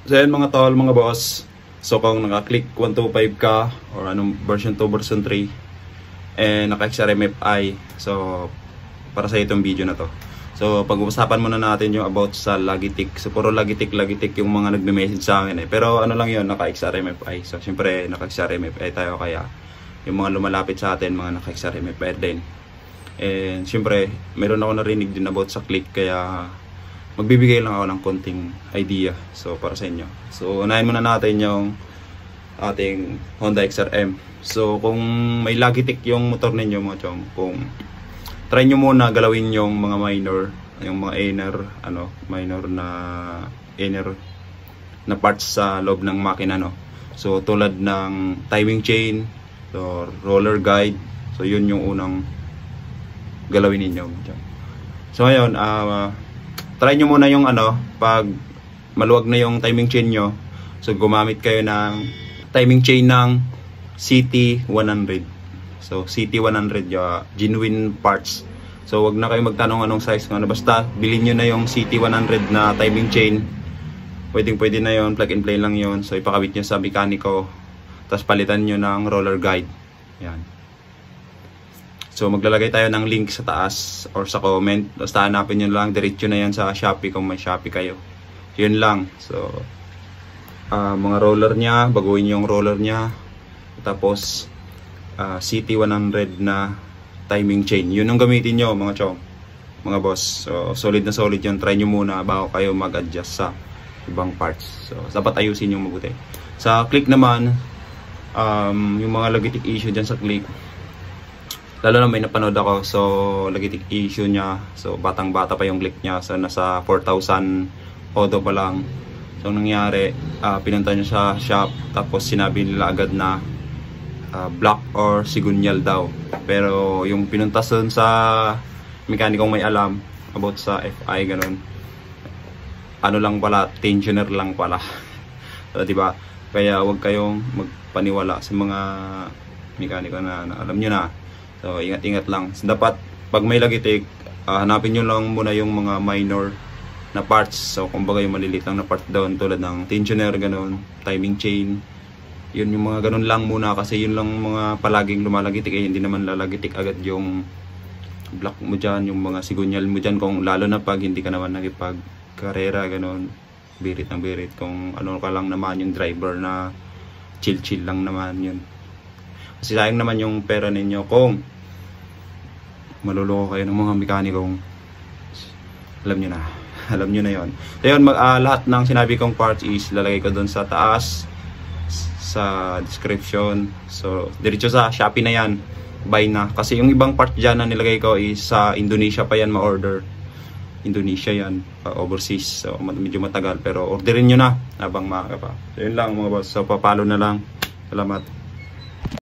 So yan mga tol, mga boss. So kung naka-click 125 ka or anong version 2, version 3 and naka-XRMFI, so para sa itong video na to. So pag-uusapan muna natin yung about sa Logitech. So puro Logitech yung mga nagme-message sa akin pero ano lang yun, naka-XRMFI. So syempre naka-XRMFI tayo, kaya yung mga lumalapit sa atin mga naka-XRMFI din. And syempre meron ako narinig din about sa click, kaya magbibigay lang ako ng konting idea so para sa inyo. So unahin muna natin yung ating Honda XRM. So kung may Logitech yung motor ninyo mga chong, kung try nyo muna galawin yung mga minor, yung mga minor na parts sa loob ng makina, no. So tulad ng timing chain or roller guide, so yun yung unang galawin ninyo. So ngayon try nyo muna yung pag maluwag na yung timing chain nyo, so gumamit kayo ng timing chain ng CT100. So CT100 yung genuine parts. So wag na kayo magtanong anong size ng basta bilhin nyo na yung CT100 na timing chain. Pwede na yon, plug and play lang yon. So ipakabit nyo sa mekaniko, tapos palitan nyo ng roller guide. Yan. So maglalagay tayo ng link sa taas or sa comment. Basta hanapin nyo lang, diretso na yan sa Shopee kung may Shopee kayo. Yun lang. So mga roller nya, baguhin yung roller nya. Tapos CT100 na timing chain. Yun ang gamitin nyo mga chong, mga boss. So solid na solid yun. Try nyo muna bago kayo mag-adjust sa ibang parts. So dapat ayusin yung mabuti. Sa click naman, yung mga Logitech issue dyan sa click, lalo na may napanood ako. So Logitech issue nya, so batang bata pa yung click nya, so nasa 4,000 odo pa lang. So nangyari, pinunta niya sa shop, tapos sinabi nila agad na black or sigunyal daw. Pero yung pinuntas dun sa mekanikong may alam about sa FI, ganun, ano lang pala, tensioner lang pala. So, diba? Kaya huwag kayong magpaniwala sa mga mekaniko na alam nyo na. So ingat-ingat lang. So, dapat pag may Logitech, hanapin nyo lang muna yung mga minor na parts. So kumbaga yung maliliit lang na part doon, tulad ng tensioner, ganun, timing chain. Yun yung mga ganun lang muna, kasi yun lang mga palaging lumalagitik. Hindi naman lalagitik agad yung block mo dyan, yung mga sigunyal mo dyan, kung lalo na pag hindi ka naman nakipag-karera, ganun, birit ng birit. Kung ano ka lang naman yung driver na chill lang naman yun. Kasi sayang naman yung pera ninyo kung maluloko kayo ng mga mekanikong alam nyo na yon. So yun, lahat ng sinabi kong parts is lalagay ko doon sa taas sa description. So diretso sa Shopee na yan, buy na. Kasi yung ibang part dyan na nilagay ko is sa Indonesia pa yan ma-order. Indonesia yan, overseas. So medyo matagal, pero orderin nyo na habang maaga pa. So yun lang mga boss. So papalo na lang. Salamat.